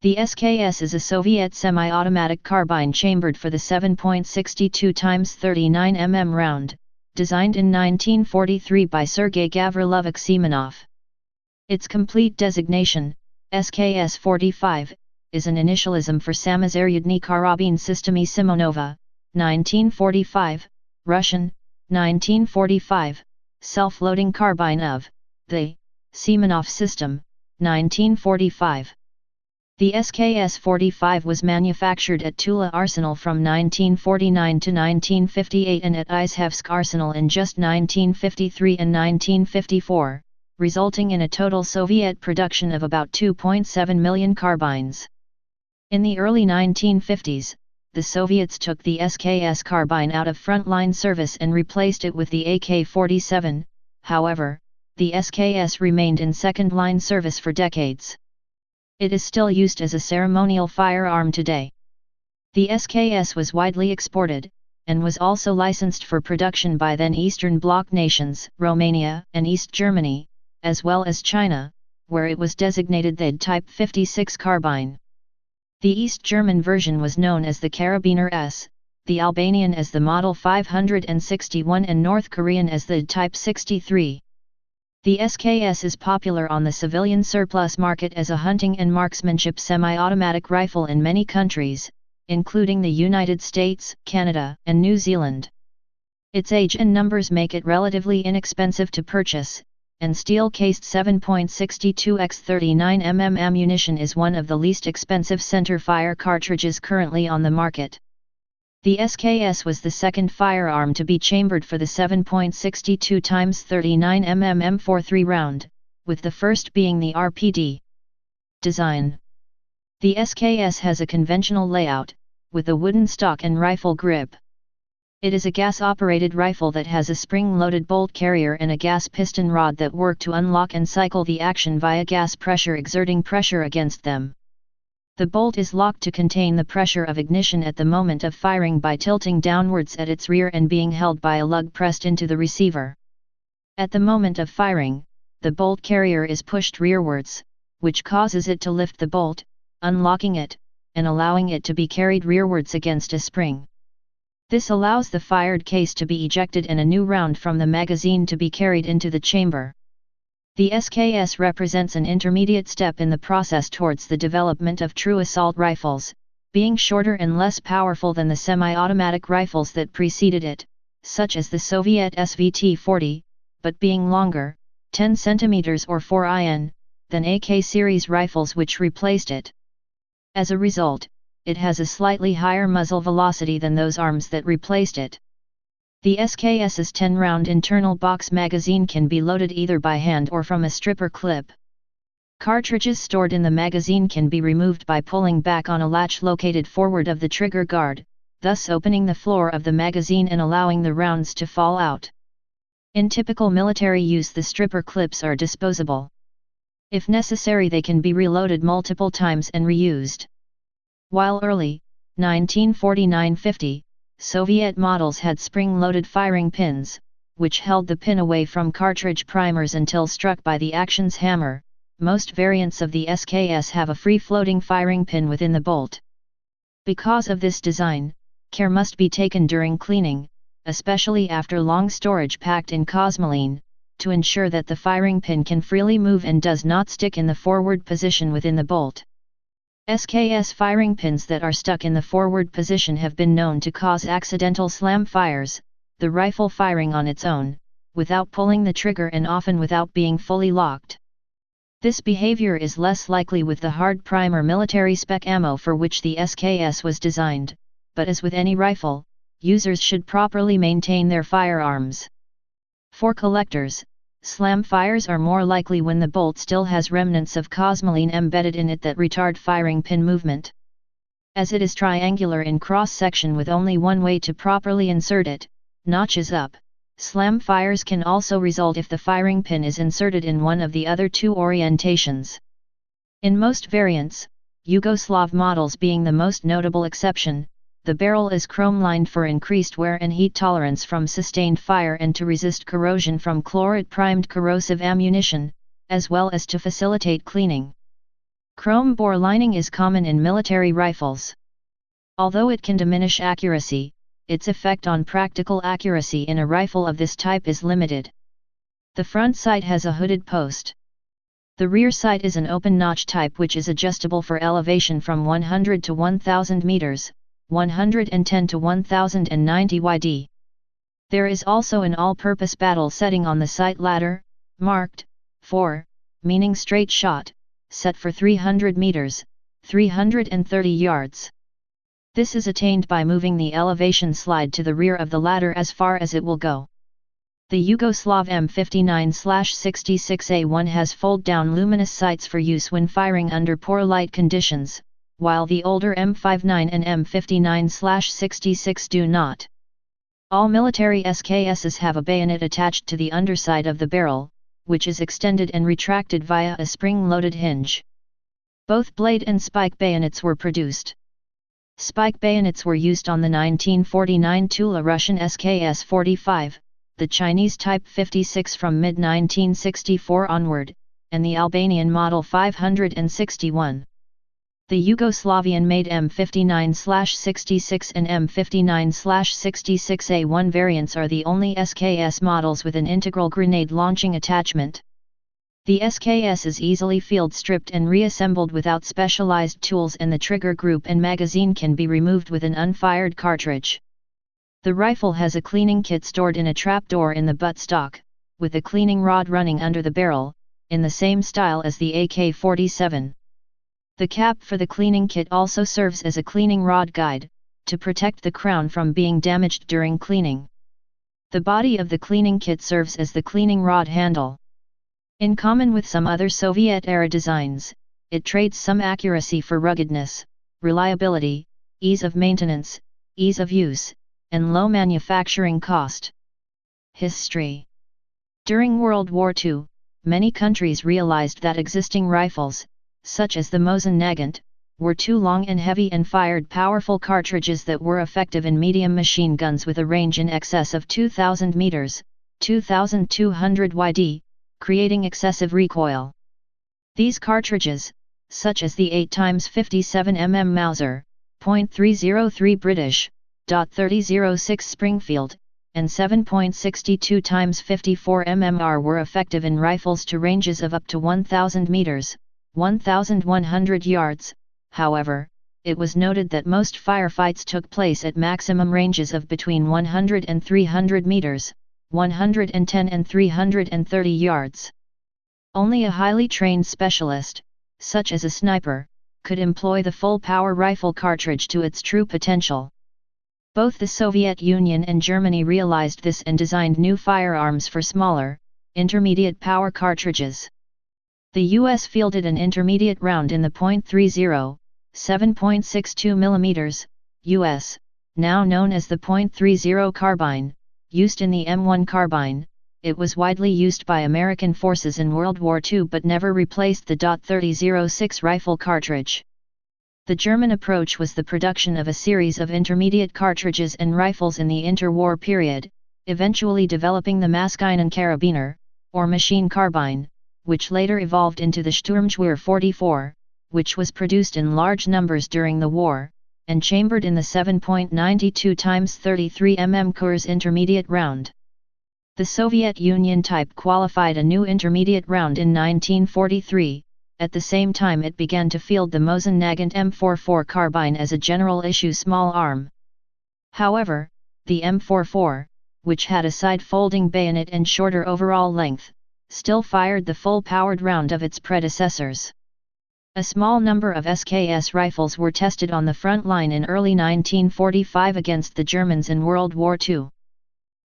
The SKS is a Soviet semi-automatic carbine chambered for the 7.62 x 39 mm round, designed in 1943 by Sergei Gavrilovich Semenov. Its complete designation, SKS-45, is an initialism for Samozaryadny Karabin Systemy Simonova, 1945, Russian, 1945, self-loading carbine of the Semenov system, 1945. The SKS-45 was manufactured at Tula Arsenal from 1949 to 1958 and at Izhevsk Arsenal in just 1953 and 1954, resulting in a total Soviet production of about 2.7 million carbines. In the early 1950s, the Soviets took the SKS carbine out of frontline service and replaced it with the AK-47, however, the SKS remained in second-line service for decades. It is still used as a ceremonial firearm today. The SKS was widely exported, and was also licensed for production by then Eastern Bloc nations, Romania and East Germany, as well as China, where it was designated the Type 56 carbine. The East German version was known as the Karabiner S, the Albanian as the Model 561 and North Korean as the Type 63. The SKS is popular on the civilian surplus market as a hunting and marksmanship semi-automatic rifle in many countries, including the United States, Canada, and New Zealand. Its age and numbers make it relatively inexpensive to purchase, and steel-cased 7.62 x 39 mm ammunition is one of the least expensive center-fire cartridges currently on the market. The SKS was the second firearm to be chambered for the 7.62 x 39 mm M43 round, with the first being the RPD. Design. The SKS has a conventional layout, with a wooden stock and rifle grip. It is a gas-operated rifle that has a spring-loaded bolt carrier and a gas piston rod that work to unlock and cycle the action via gas pressure exerting pressure against them. The bolt is locked to contain the pressure of ignition at the moment of firing by tilting downwards at its rear and being held by a lug pressed into the receiver. At the moment of firing, the bolt carrier is pushed rearwards, which causes it to lift the bolt, unlocking it, and allowing it to be carried rearwards against a spring. This allows the fired case to be ejected and a new round from the magazine to be carried into the chamber. The SKS represents an intermediate step in the process towards the development of true assault rifles, being shorter and less powerful than the semi-automatic rifles that preceded it, such as the Soviet SVT-40, but being longer, 10 cm or 4 in, than AK series rifles which replaced it. As a result, it has a slightly higher muzzle velocity than those arms that replaced it. The SKS's 10-round internal box magazine can be loaded either by hand or from a stripper clip. Cartridges stored in the magazine can be removed by pulling back on a latch located forward of the trigger guard, thus opening the floor of the magazine and allowing the rounds to fall out. In typical military use, the stripper clips are disposable. If necessary, they can be reloaded multiple times and reused. While early, 1949-50, Soviet models had spring-loaded firing pins, which held the pin away from cartridge primers until struck by the action's hammer. Most variants of the SKS have a free-floating firing pin within the bolt. Because of this design, care must be taken during cleaning, especially after long storage packed in cosmoline, to ensure that the firing pin can freely move and does not stick in the forward position within the bolt. SKS firing pins that are stuck in the forward position have been known to cause accidental slam fires, the rifle firing on its own, without pulling the trigger and often without being fully locked. This behavior is less likely with the hard primer military spec ammo for which the SKS was designed, but as with any rifle, users should properly maintain their firearms. For collectors, slam fires are more likely when the bolt still has remnants of cosmoline embedded in it that retard firing pin movement. As it is triangular in cross-section with only one way to properly insert it, notches up, slam fires can also result if the firing pin is inserted in one of the other two orientations. In most variants, Yugoslav models being the most notable exception, the barrel is chrome-lined for increased wear and heat tolerance from sustained fire and to resist corrosion from chlorid-primed corrosive ammunition, as well as to facilitate cleaning. Chrome bore lining is common in military rifles. Although it can diminish accuracy, its effect on practical accuracy in a rifle of this type is limited. The front sight has a hooded post. The rear sight is an open notch type which is adjustable for elevation from 100 to 1000 meters, 110 to 1090 yd. There is also an all-purpose battle setting on the sight ladder, marked 4, meaning straight shot, set for 300 meters, 330 yards. This is attained by moving the elevation slide to the rear of the ladder as far as it will go. The Yugoslav M59/66A1 has fold-down luminous sights for use when firing under poor light conditions, while the older M59 and M59/66 do not. All military SKSs have a bayonet attached to the underside of the barrel, which is extended and retracted via a spring-loaded hinge. Both blade and spike bayonets were produced. Spike bayonets were used on the 1949 Tula Russian SKS 45, the Chinese Type 56 from mid-1964 onward, and the Albanian Model 561. The Yugoslavian-made M59/66 and M59/66A1 variants are the only SKS models with an integral grenade launching attachment. The SKS is easily field stripped and reassembled without specialized tools, and the trigger group and magazine can be removed with an unfired cartridge. The rifle has a cleaning kit stored in a trapdoor in the buttstock, with a cleaning rod running under the barrel, in the same style as the AK-47. The cap for the cleaning kit also serves as a cleaning rod guide, to protect the crown from being damaged during cleaning. The body of the cleaning kit serves as the cleaning rod handle. In common with some other Soviet-era designs, it trades some accuracy for ruggedness, reliability, ease of maintenance, ease of use, and low manufacturing cost. History. During World War II, many countries realized that existing rifles, such as the Mosin Nagant, were too long and heavy and fired powerful cartridges that were effective in medium machine guns with a range in excess of 2000 meters, 2200 yd, creating excessive recoil. These cartridges, such as the 8x57mm Mauser, .303 British, .3006 Springfield, and 7.62x54mm were effective in rifles to ranges of up to 1000 meters, 1100 yards. However, it was noted that most firefights took place at maximum ranges of between 100 and 300 meters, 110 and 330 yards. Only a highly trained specialist, such as a sniper, could employ the full-power rifle cartridge to its true potential. Both the Soviet Union and Germany realized this and designed new firearms for smaller, intermediate power cartridges. The US fielded an intermediate round in the .30, 7.62 mm, US, now known as the .30 Carbine, used in the M1 Carbine. It was widely used by American forces in World War II but never replaced the .3006 rifle cartridge. The German approach was the production of a series of intermediate cartridges and rifles in the interwar period, eventually developing the Maschinenkarabiner, or machine carbine, which later evolved into the Sturmgewehr 44, which was produced in large numbers during the war, and chambered in the 7.92x33mm Kurs intermediate round. The Soviet Union type qualified a new intermediate round in 1943, at the same time it began to field the Mosin Nagant M44 carbine as a general-issue small arm. However, the M44, which had a side-folding bayonet and shorter overall length, still fired the full-powered round of its predecessors. A small number of SKS rifles were tested on the front line in early 1945 against the Germans in World War II.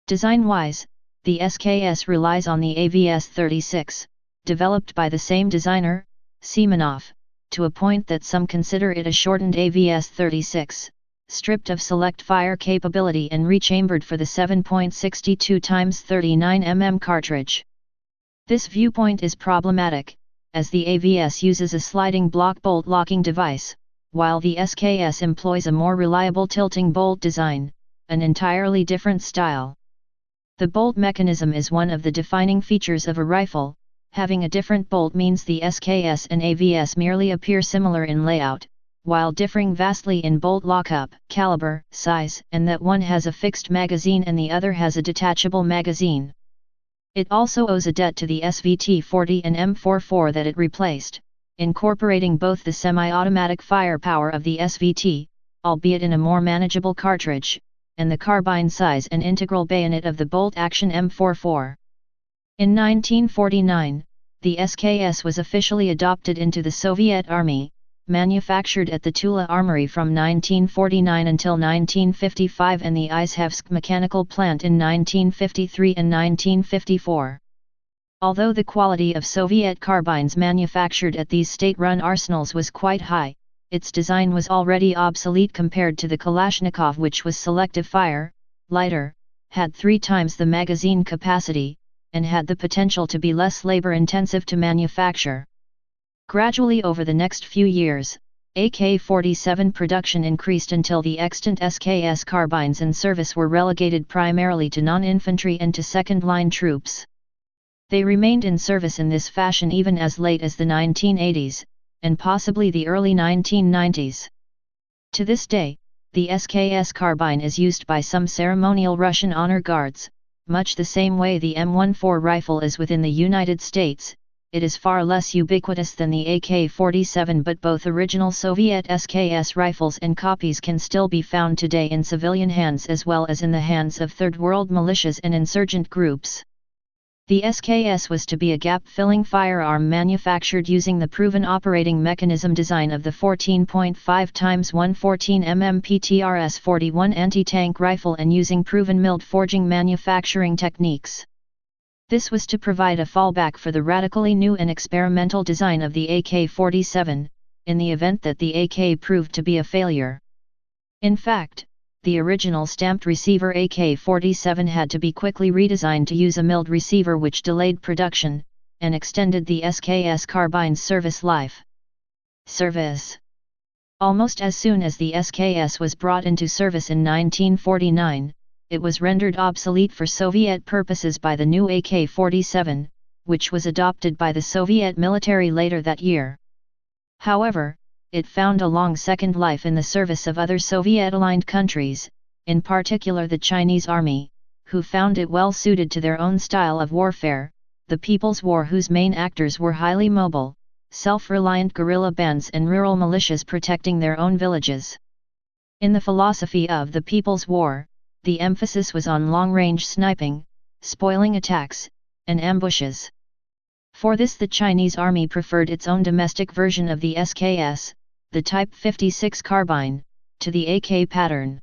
Design-wise, the SKS relies on the AVS-36, developed by the same designer, Semenov, to a point that some consider it a shortened AVS-36, stripped of select fire capability and rechambered for the 7.62x39mm cartridge. This viewpoint is problematic, as the AVS uses a sliding block bolt locking device, while the SKS employs a more reliable tilting bolt design, an entirely different style. The bolt mechanism is one of the defining features of a rifle, Having a different bolt means the SKS and AVS merely appear similar in layout, while differing vastly in bolt lockup, caliber, size, and that one has a fixed magazine and the other has a detachable magazine. It also owes a debt to the SVT-40 and M44 that it replaced, incorporating both the semi-automatic firepower of the SVT, albeit in a more manageable cartridge, and the carbine size and integral bayonet of the bolt-action M44. In 1949, the SKS was officially adopted into the Soviet Army, manufactured at the Tula Armory from 1949 until 1955 and the Izhevsk Mechanical Plant in 1953 and 1954. Although the quality of Soviet carbines manufactured at these state-run arsenals was quite high, its design was already obsolete compared to the Kalashnikov, which was selective fire, lighter, had 3 times the magazine capacity, and had the potential to be less labor-intensive to manufacture. Gradually over the next few years, AK-47 production increased until the extant SKS carbines in service were relegated primarily to non-infantry and to second-line troops. They remained in service in this fashion even as late as the 1980s, and possibly the early 1990s. To this day, the SKS carbine is used by some ceremonial Russian honor guards, much the same way the M14 rifle is within the United States. It is far less ubiquitous than the AK-47, but both original Soviet SKS rifles and copies can still be found today in civilian hands as well as in the hands of Third World militias and insurgent groups. The SKS was to be a gap-filling firearm manufactured using the proven operating mechanism design of the 14.5 x 114 mm PTRS-41 anti-tank rifle and using proven milled forging manufacturing techniques. This was to provide a fallback for the radically new and experimental design of the AK-47, in the event that the AK proved to be a failure. In fact, the original stamped receiver AK-47 had to be quickly redesigned to use a milled receiver, which delayed production, and extended the SKS carbine's service life. Almost as soon as the SKS was brought into service in 1949, it was rendered obsolete for Soviet purposes by the new AK-47, which was adopted by the Soviet military later that year. However, it found a long second life in the service of other Soviet-aligned countries, in particular the Chinese Army, who found it well suited to their own style of warfare, the People's War, whose main actors were highly mobile, self-reliant guerrilla bands and rural militias protecting their own villages. In the philosophy of the People's War, the emphasis was on long-range sniping, spoiling attacks, and ambushes. For this the Chinese Army preferred its own domestic version of the SKS, the Type 56 carbine, to the AK pattern.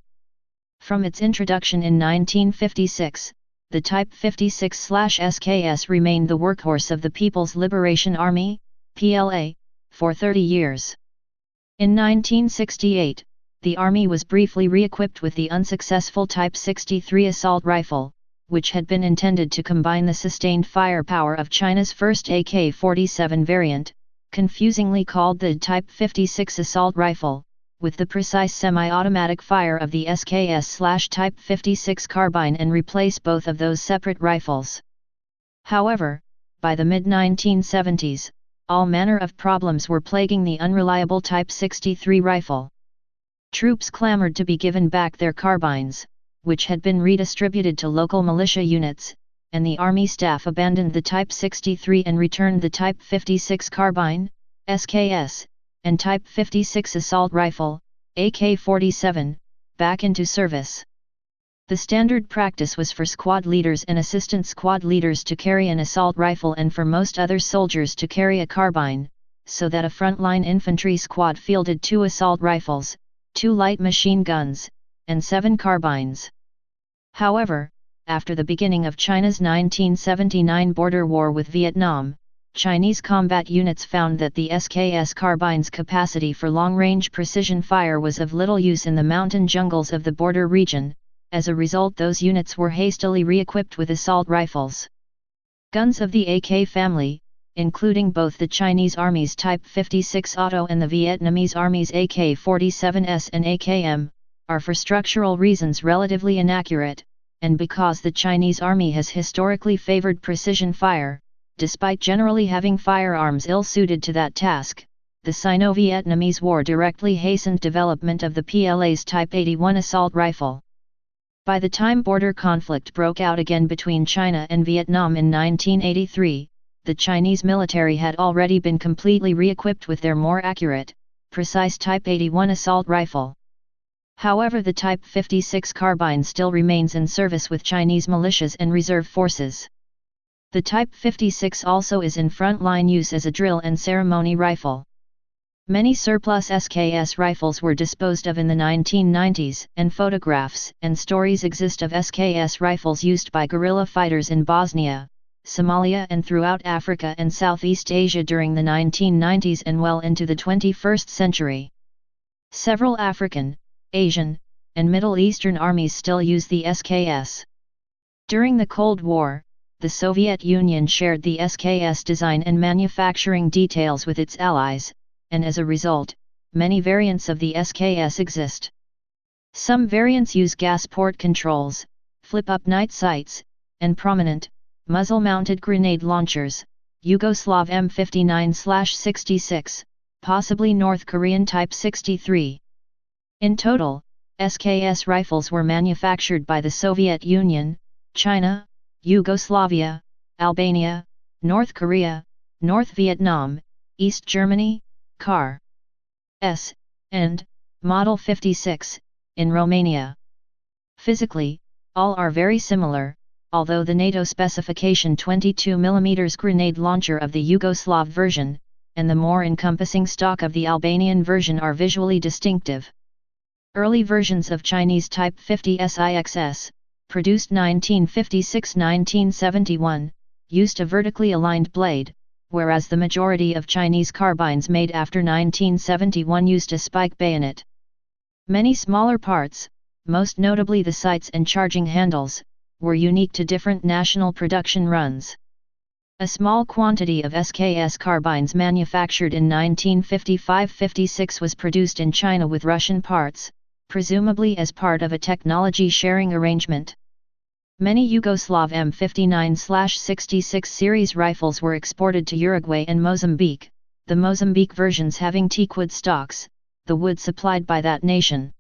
From its introduction in 1956, the Type 56/SKS remained the workhorse of the People's Liberation Army, PLA, for 30 years. In 1968, the Army was briefly re-equipped with the unsuccessful Type 63 assault rifle, which had been intended to combine the sustained firepower of China's first AK-47 variant, confusingly called the Type 56 assault rifle, with the precise semi-automatic fire of the SKS/Type 56 carbine and replace both of those separate rifles. However, by the mid-1970s, all manner of problems were plaguing the unreliable Type 63 rifle. Troops clamored to be given back their carbines, which had been redistributed to local militia units, and the Army staff abandoned the Type 63 and returned the Type 56 carbine, SKS, and Type 56 assault rifle, AK-47, back into service. The standard practice was for squad leaders and assistant squad leaders to carry an assault rifle and for most other soldiers to carry a carbine, so that a frontline infantry squad fielded 2 assault rifles, 2 light machine guns, and 7 carbines. However, after the beginning of China's 1979 border war with Vietnam, Chinese combat units found that the SKS carbine's capacity for long-range precision fire was of little use in the mountain jungles of the border region. As a result, those units were hastily re-equipped with assault rifles. Guns of the AK family, including both the Chinese Army's Type 56 Auto and the Vietnamese Army's AK-47S and AKM, are for structural reasons relatively inaccurate, and because the Chinese Army has historically favored precision fire, despite generally having firearms ill-suited to that task, the Sino-Vietnamese War directly hastened development of the PLA's Type 81 assault rifle. By the time border conflict broke out again between China and Vietnam in 1983, the Chinese military had already been completely re-equipped with their more accurate, precise Type 81 assault rifle. However, the Type 56 carbine still remains in service with Chinese militias and reserve forces. The Type 56 also is in front-line use as a drill and ceremony rifle. Many surplus SKS rifles were disposed of in the 1990s, and photographs and stories exist of SKS rifles used by guerrilla fighters in Bosnia, Somalia and throughout Africa and Southeast Asia during the 1990s and well into the 21st century. Several African, Asian, and Middle Eastern armies still use the SKS. During the Cold War, the Soviet Union shared the SKS design and manufacturing details with its allies, and as a result, many variants of the SKS exist. Some variants use gas port controls, flip-up night sights, and prominent, muzzle-mounted grenade launchers, Yugoslav M59/66, possibly North Korean Type 63. In total, SKS rifles were manufactured by the Soviet Union, China, Yugoslavia, Albania, North Korea, North Vietnam, East Germany, Car. S, and Model 56, in Romania. Physically, all are very similar, although the NATO specification 22 mm grenade launcher of the Yugoslav version, and the more encompassing stock of the Albanian version are visually distinctive. Early versions of Chinese Type 50 SIXS, produced 1956-1971, used a vertically aligned blade, whereas the majority of Chinese carbines made after 1971 used a spike bayonet. Many smaller parts, most notably the sights and charging handles, were unique to different national production runs. A small quantity of SKS carbines manufactured in 1955-56 was produced in China with Russian parts, presumably as part of a technology sharing arrangement. Many Yugoslav M59/66 series rifles were exported to Uruguay and Mozambique, the Mozambique versions having teakwood stocks, the wood supplied by that nation.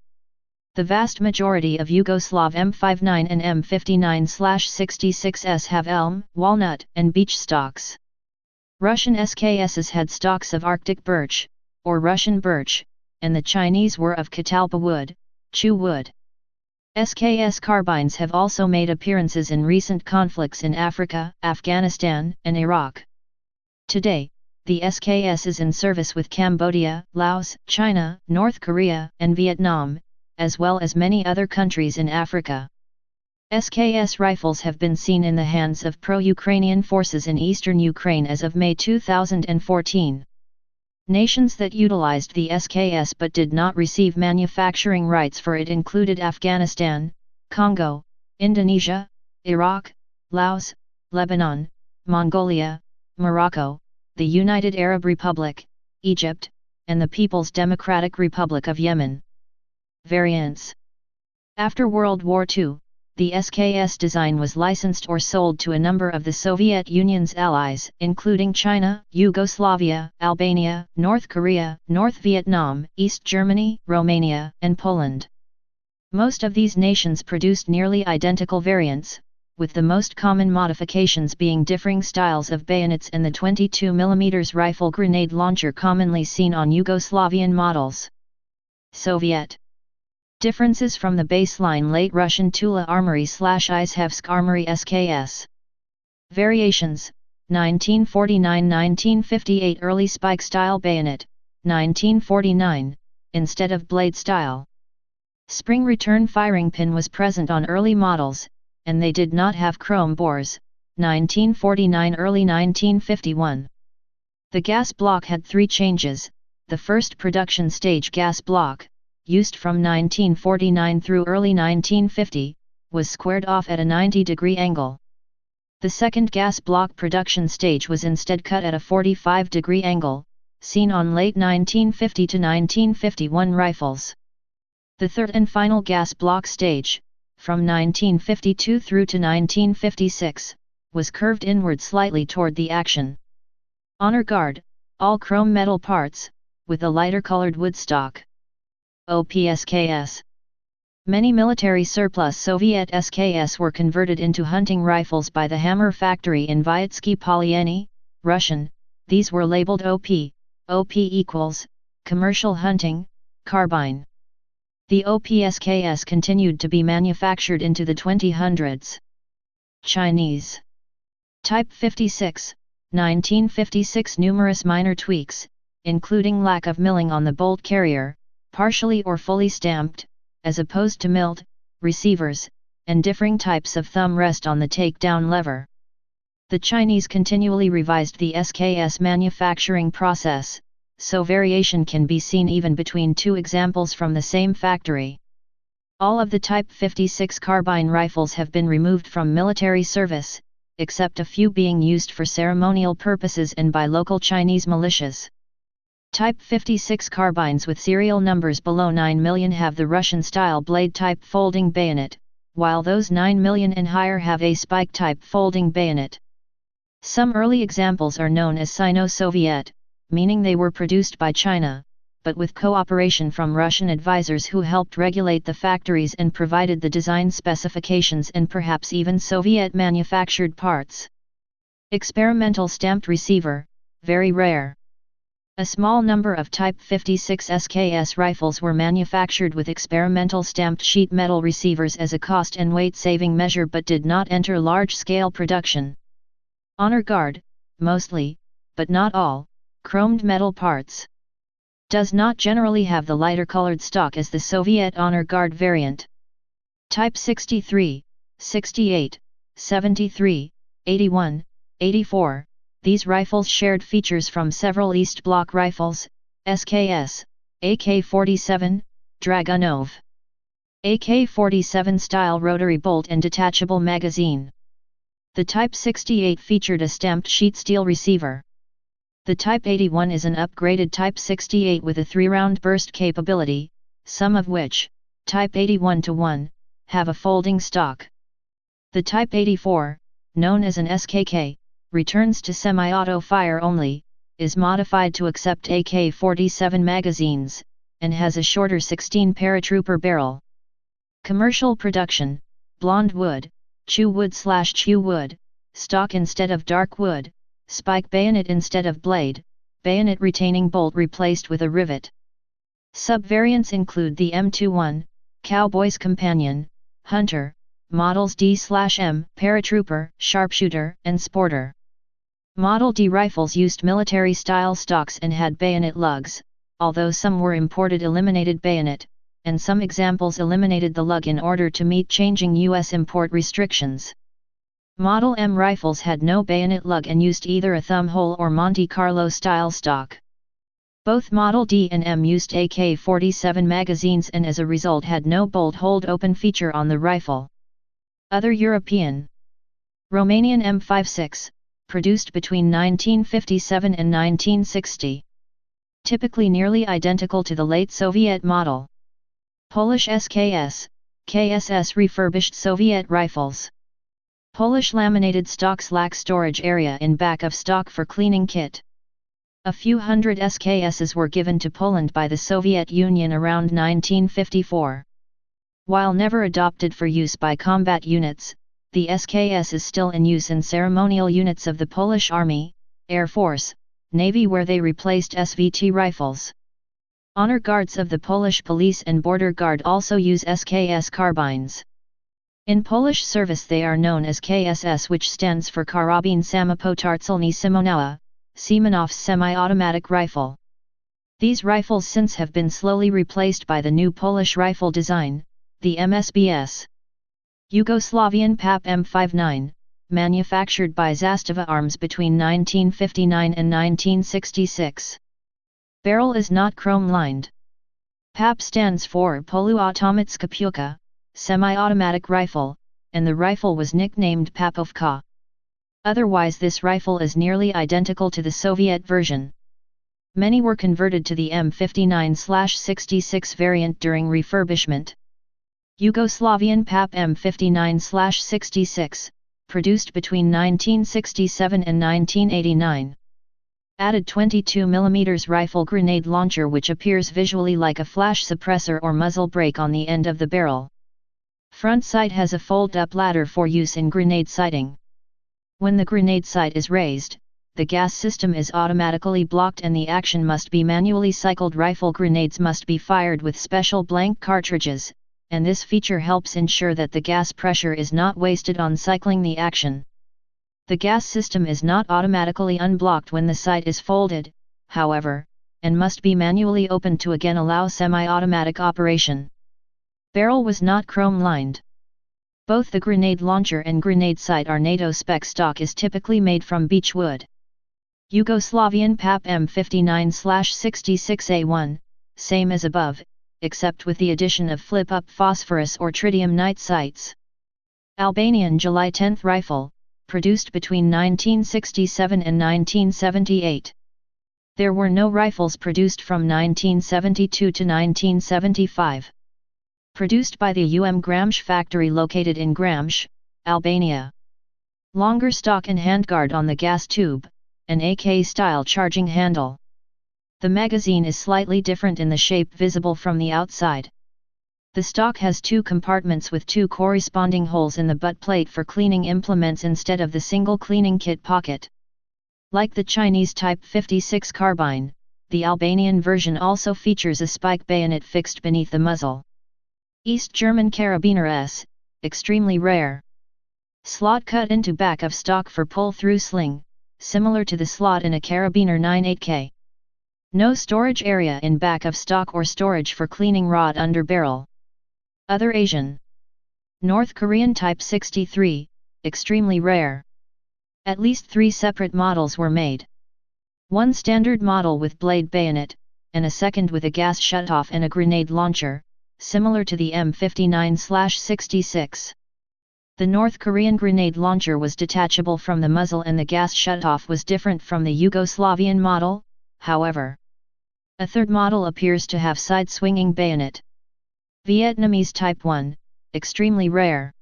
The vast majority of Yugoslav M59 and M59/66s have elm, walnut, and beech stocks. Russian SKSs had stocks of Arctic birch, or Russian birch, and the Chinese were of catalpa wood, chew wood. SKS carbines have also made appearances in recent conflicts in Africa, Afghanistan, and Iraq. Today, the SKS is in service with Cambodia, Laos, China, North Korea, and Vietnam, as well as many other countries in Africa. SKS rifles have been seen in the hands of pro-Ukrainian forces in eastern Ukraine as of May 2014. Nations that utilized the SKS but did not receive manufacturing rights for it included Afghanistan, Congo, Indonesia, Iraq, Laos, Lebanon, Mongolia, Morocco, the United Arab Republic, Egypt, and the People's Democratic Republic of Yemen. Variants. After World War II, the SKS design was licensed or sold to a number of the Soviet Union's allies, including China, Yugoslavia, Albania, North Korea, North Vietnam, East Germany, Romania, and Poland. Most of these nations produced nearly identical variants, with the most common modifications being differing styles of bayonets and the 22 mm rifle grenade launcher commonly seen on Yugoslavian models. Soviet differences from the baseline late Russian Tula Armory/Izhevsk Armory SKS. Variations: 1949-1958 early spike style bayonet, 1949, instead of blade style. Spring return firing pin was present on early models, and they did not have chrome bores, 1949 early 1951. The gas block had 3 changes. The first production stage gas block, used from 1949 through early 1950, was squared off at a 90-degree angle. The second gas block production stage was instead cut at a 45-degree angle, seen on late 1950 to 1951 rifles. The third and final gas block stage, from 1952 through to 1956, was curved inward slightly toward the action. Honor Guard, all chrome metal parts, with a lighter colored wood stock. OPSKS. Many military surplus Soviet SKS were converted into hunting rifles by the Hammer factory in Vyatsky Polyeny, Russian. These were labeled OP equals, commercial hunting, carbine. The OPSKS continued to be manufactured into the 2000s. Chinese Type 56, 1956. Numerous minor tweaks, including lack of milling on the bolt carrier, partially or fully stamped, as opposed to milled, receivers, and differing types of thumb rest on the takedown lever. The Chinese continually revised the SKS manufacturing process, so variation can be seen even between two examples from the same factory. All of the Type 56 carbine rifles have been removed from military service, except a few being used for ceremonial purposes and by local Chinese militias. Type 56 carbines with serial numbers below 9 million have the Russian-style blade-type folding bayonet, while those 9 million and higher have a spike-type folding bayonet. Some early examples are known as Sino-Soviet, meaning they were produced by China, but with cooperation from Russian advisors who helped regulate the factories and provided the design specifications and perhaps even Soviet-manufactured parts. Experimental stamped receiver, very rare. A small number of Type 56 SKS rifles were manufactured with experimental stamped sheet metal receivers as a cost and weight-saving measure but did not enter large-scale production. Honor Guard, mostly, but not all, chromed metal parts. Does not generally have the lighter colored stock as the Soviet Honor Guard variant. Type 63, 68, 73, 81, 84, these rifles shared features from several East Bloc rifles, SKS, AK-47, Dragunov. AK-47 style rotary bolt and detachable magazine. The Type 68 featured a stamped sheet steel receiver. The Type 81 is an upgraded Type 68 with a 3-round burst capability, some of which, Type 81-1, have a folding stock. The Type 84, known as an SKK, returns to semi-auto fire only, is modified to accept AK-47 magazines, and has a shorter 16 paratrooper barrel. Commercial production, blonde wood, chew wood/chew wood, stock instead of dark wood, spike bayonet instead of blade, bayonet retaining bolt replaced with a rivet. Sub-variants include the M21, Cowboy's Companion, Hunter, models D/M, Paratrooper, Sharpshooter, and Sporter. Model D rifles used military-style stocks and had bayonet lugs, although some were imported eliminated bayonet, and some examples eliminated the lug in order to meet changing U.S. import restrictions. Model M rifles had no bayonet lug and used either a thumb hole or Monte Carlo style stock. Both Model D and M used AK-47 magazines and as a result had no bolt hold open feature on the rifle. Other European. Romanian M56, produced between 1957 and 1960. Typically nearly identical to the late Soviet model. Polish SKS, KSS refurbished Soviet rifles. Polish laminated stocks lack storage area in back of stock for cleaning kit. A few hundred SKSs were given to Poland by the Soviet Union around 1954. While never adopted for use by combat units, the SKS is still in use in ceremonial units of the Polish Army, Air Force, Navy where they replaced SVT rifles. Honor Guards of the Polish Police and Border Guard also use SKS carbines. In Polish service they are known as KSS, which stands for Karabin Samopotarcelny Simonowa, Simonov's semi-automatic rifle. These rifles since have been slowly replaced by the new Polish rifle design, the MSBS. Yugoslavian PAP M59, manufactured by Zastava Arms between 1959 and 1966. Barrel is not chrome-lined. PAP stands for Poluautomatska Pułka, semi-automatic rifle, and the rifle was nicknamed Papovka. Otherwise this rifle is nearly identical to the Soviet version. Many were converted to the M59/66 variant during refurbishment. Yugoslavian PAP M59/66, produced between 1967 and 1989. Added 22mm rifle grenade launcher which appears visually like a flash suppressor or muzzle brake on the end of the barrel. Front sight has a fold-up ladder for use in grenade sighting. When the grenade sight is raised, the gas system is automatically blocked and the action must be manually cycled. Rifle grenades must be fired with special blank cartridges, and this feature helps ensure that the gas pressure is not wasted on cycling the action. The gas system is not automatically unblocked when the sight is folded, however, and must be manually opened to again allow semi-automatic operation. Barrel was not chrome-lined. Both the grenade launcher and grenade sight are NATO spec. Stock is typically made from beechwood. Yugoslavian PAP M59/66A1, same as above, except with the addition of flip-up phosphorus or tritium night sights. Albanian July 10 rifle, produced between 1967 and 1978. There were no rifles produced from 1972 to 1975. Produced by the Gramsh factory located in Gramsh, Albania. Longer stock and handguard on the gas tube, an AK-style charging handle. The magazine is slightly different in the shape visible from the outside. The stock has two compartments with two corresponding holes in the butt plate for cleaning implements instead of the single cleaning kit pocket. Like the Chinese Type 56 carbine, the Albanian version also features a spike bayonet fixed beneath the muzzle. East German Carabiner S, extremely rare. Slot cut into back of stock for pull-through sling, similar to the slot in a Carabiner 98K. No storage area in back of stock or storage for cleaning rod under barrel. Other Asian. North Korean Type 63, extremely rare. At least 3 separate models were made. One standard model with blade bayonet, and a second with a gas shutoff and a grenade launcher, similar to the M59/66. The North Korean grenade launcher was detachable from the muzzle and the gas shutoff was different from the Yugoslavian model, however. A third model appears to have side-swinging bayonet. Vietnamese Type 1, extremely rare.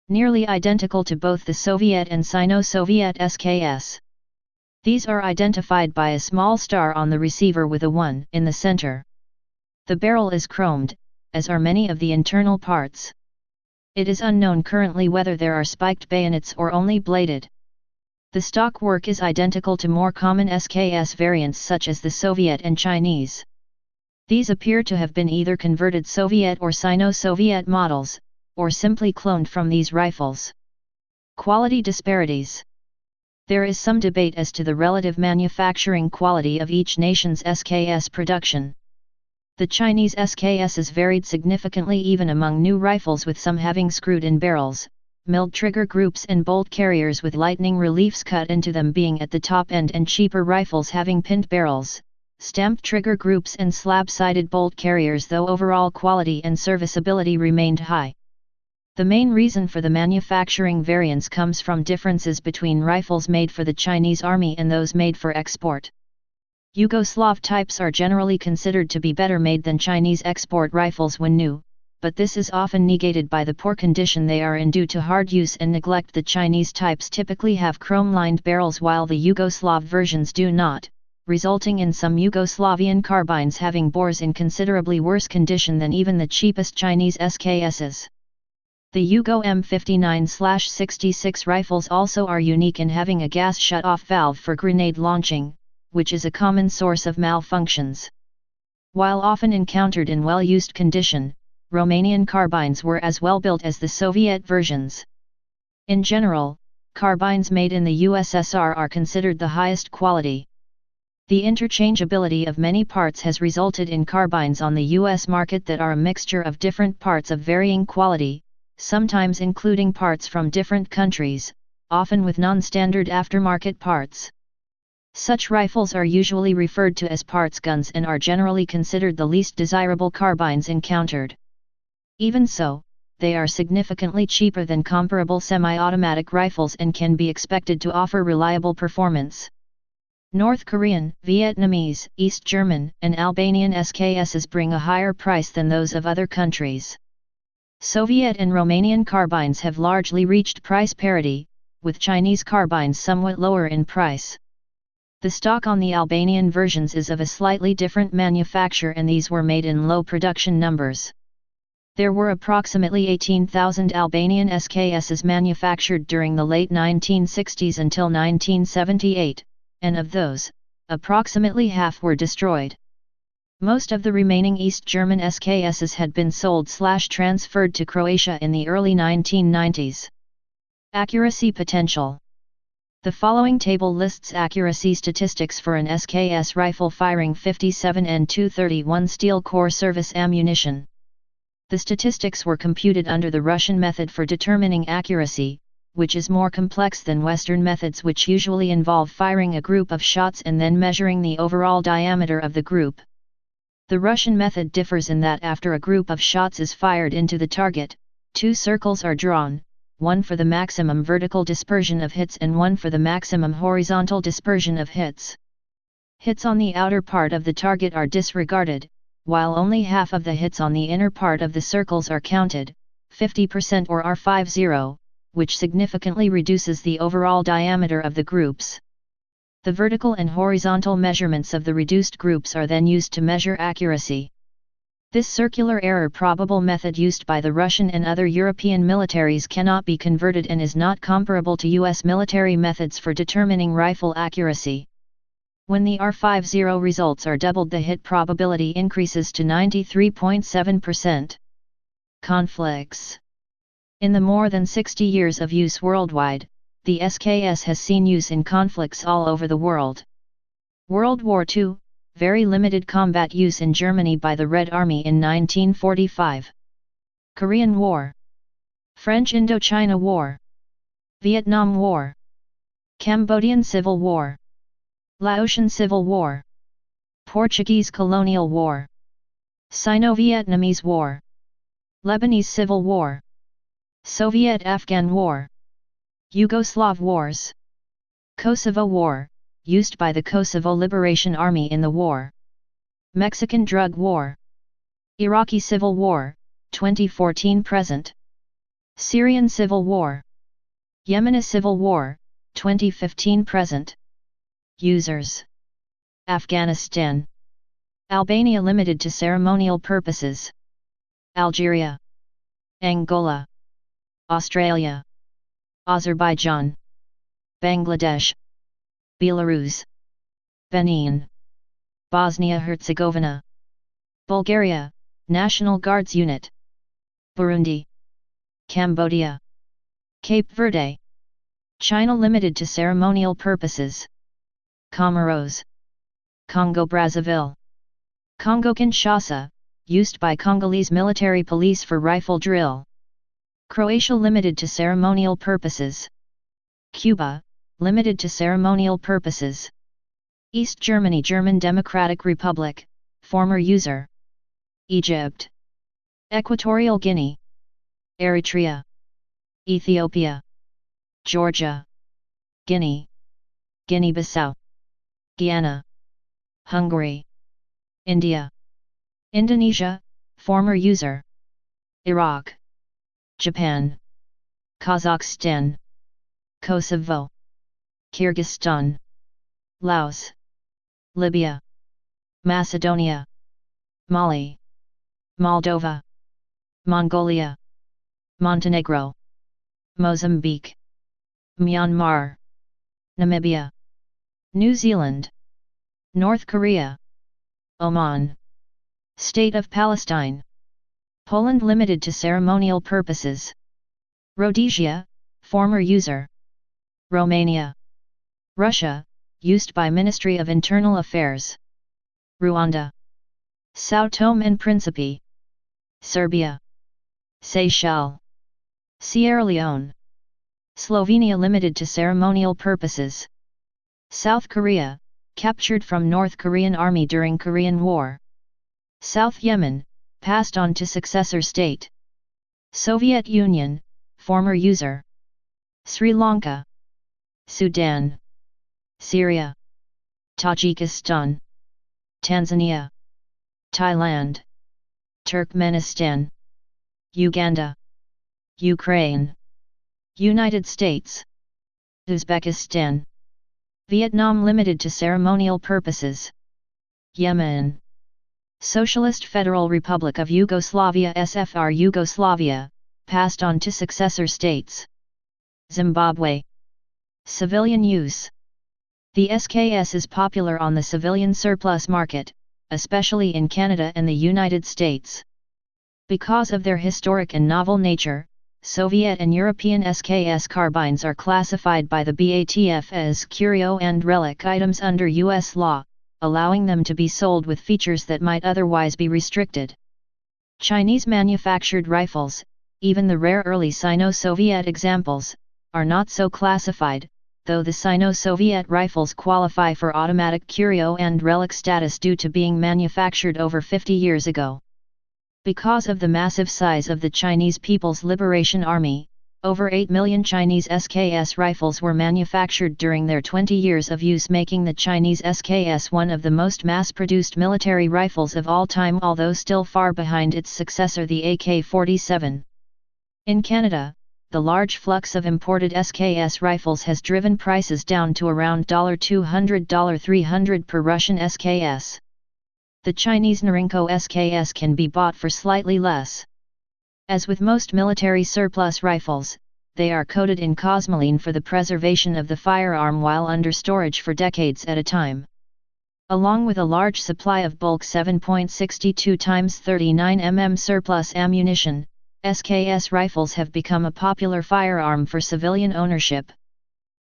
Nearly identical to both the Soviet and Sino-Soviet SKS. These are identified by a small star on the receiver with a 1 in the center. The barrel is chromed, as are many of the internal parts. It is unknown currently whether there are spiked bayonets or only bladed. The stock work is identical to more common SKS variants such as the Soviet and Chinese. These appear to have been either converted Soviet or Sino-Soviet models, or simply cloned from these rifles. Quality disparities. There is some debate as to the relative manufacturing quality of each nation's SKS production. The Chinese SKSs varied significantly even among new rifles, with some having screwed-in barrels, milled trigger groups and bolt carriers with lightning reliefs cut into them being at the top end, and cheaper rifles having pinned barrels, stamped trigger groups and slab-sided bolt carriers, though overall quality and serviceability remained high. The main reason for the manufacturing variance comes from differences between rifles made for the Chinese army and those made for export. Yugoslav types are generally considered to be better made than Chinese export rifles when new, but this is often negated by the poor condition they are in due to hard use and neglect. The Chinese types typically have chrome-lined barrels while the Yugoslav versions do not, resulting in some Yugoslavian carbines having bores in considerably worse condition than even the cheapest Chinese SKSs. The Yugo M59/66 rifles also are unique in having a gas shut-off valve for grenade launching, which is a common source of malfunctions. While often encountered in well-used condition, Romanian carbines were as well built as the Soviet versions. In general, carbines made in the USSR are considered the highest quality. The interchangeability of many parts has resulted in carbines on the US market that are a mixture of different parts of varying quality, sometimes including parts from different countries, often with non-standard aftermarket parts. Such rifles are usually referred to as parts guns and are generally considered the least desirable carbines encountered. Even so, they are significantly cheaper than comparable semi-automatic rifles and can be expected to offer reliable performance. North Korean, Vietnamese, East German, and Albanian SKSs bring a higher price than those of other countries. Soviet and Romanian carbines have largely reached price parity, with Chinese carbines somewhat lower in price. The stock on the Albanian versions is of a slightly different manufacture, and these were made in low production numbers. There were approximately 18,000 Albanian SKSs manufactured during the late 1960s until 1978, and of those, approximately half were destroyed. Most of the remaining East German SKSs had been sold/transferred to Croatia in the early 1990s. Accuracy potential. The following table lists accuracy statistics for an SKS rifle firing 57 and 231 steel core service ammunition. The statistics were computed under the Russian method for determining accuracy, which is more complex than Western methods, which usually involve firing a group of shots and then measuring the overall diameter of the group. The Russian method differs in that after a group of shots is fired into the target, two circles are drawn, one for the maximum vertical dispersion of hits and one for the maximum horizontal dispersion of hits. Hits on the outer part of the target are disregarded, while only half of the hits on the inner part of the circles are counted, 50% or R50, which significantly reduces the overall diameter of the groups. The vertical and horizontal measurements of the reduced groups are then used to measure accuracy. This circular error probable method used by the Russian and other European militaries cannot be converted and is not comparable to US military methods for determining rifle accuracy. When the R50 results are doubled, the hit probability increases to 93.7%. Conflicts. In the more than 60 years of use worldwide, the SKS has seen use in conflicts all over the world. World War II, very limited combat use in Germany by the Red Army in 1945. Korean War. French Indochina War. Vietnam War. Cambodian Civil War. Laotian Civil War. Portuguese Colonial War. Sino-Vietnamese War. Lebanese Civil War. Soviet-Afghan War. Yugoslav Wars. Kosovo War, used by the Kosovo Liberation Army in the war. Mexican Drug War. Iraqi Civil War, 2014-present. Syrian Civil War. Yemeni Civil War, 2015-present. Users. Afghanistan. Albania limited to ceremonial purposes. Algeria. Angola. Australia. Azerbaijan. Bangladesh. Belarus. Benin. Bosnia-Herzegovina. Bulgaria, National Guards Unit. Burundi. Cambodia. Cape Verde. China limited to ceremonial purposes. Comoros. Congo-Brazzaville. Congo-Kinshasa, used by Congolese military police for rifle drill. Croatia limited to ceremonial purposes. Cuba, limited to ceremonial purposes. East Germany, German Democratic Republic, former user. Egypt. Equatorial Guinea. Eritrea. Ethiopia. Georgia. Guinea. Guinea-Bissau. Guyana. Hungary. India. Indonesia, former user. Iraq. Japan. Kazakhstan. Kosovo. Kyrgyzstan. Laos. Libya. Macedonia. Mali. Moldova. Mongolia. Montenegro. Mozambique. Myanmar. Namibia. New Zealand. North Korea. Oman. State of Palestine. Poland limited to ceremonial purposes. Rhodesia, former user. Romania. Russia, used by Ministry of Internal Affairs. Rwanda. São Tomé and Príncipe. Serbia. Seychelles. Sierra Leone. Slovenia limited to ceremonial purposes. South Korea, captured from North Korean Army during Korean War. South Yemen, passed on to successor state. Soviet Union, former user. Sri Lanka. Sudan. Syria. Tajikistan. Tanzania. Thailand. Turkmenistan. Uganda. Ukraine. United States. Uzbekistan. Vietnam limited to ceremonial purposes. Yemen. Socialist Federal Republic of Yugoslavia SFR Yugoslavia, passed on to successor states. Zimbabwe. Civilian use. The SKS is popular on the civilian surplus market, especially in Canada and the United States. Because of their historic and novel nature, Soviet and European SKS carbines are classified by the BATF as curio and relic items under U.S. law, allowing them to be sold with features that might otherwise be restricted. Chinese-manufactured rifles, even the rare early Sino-Soviet examples, are not so classified, though the Sino-Soviet rifles qualify for automatic curio and relic status due to being manufactured over 50 years ago. Because of the massive size of the Chinese People's Liberation Army, over 8 million Chinese SKS rifles were manufactured during their 20 years of use, making the Chinese SKS one of the most mass-produced military rifles of all time, although still far behind its successor the AK-47. In Canada, the large flux of imported SKS rifles has driven prices down to around $200–$300 per Russian SKS. The Chinese Norinco SKS can be bought for slightly less. As with most military surplus rifles, they are coated in cosmoline for the preservation of the firearm while under storage for decades at a time. Along with a large supply of bulk 7.62x39 mm surplus ammunition, SKS rifles have become a popular firearm for civilian ownership.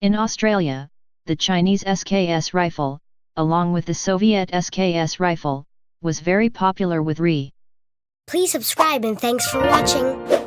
In Australia, the Chinese SKS rifle, along with the Soviet SKS rifle, was very popular with Re. Please subscribe and thanks for watching.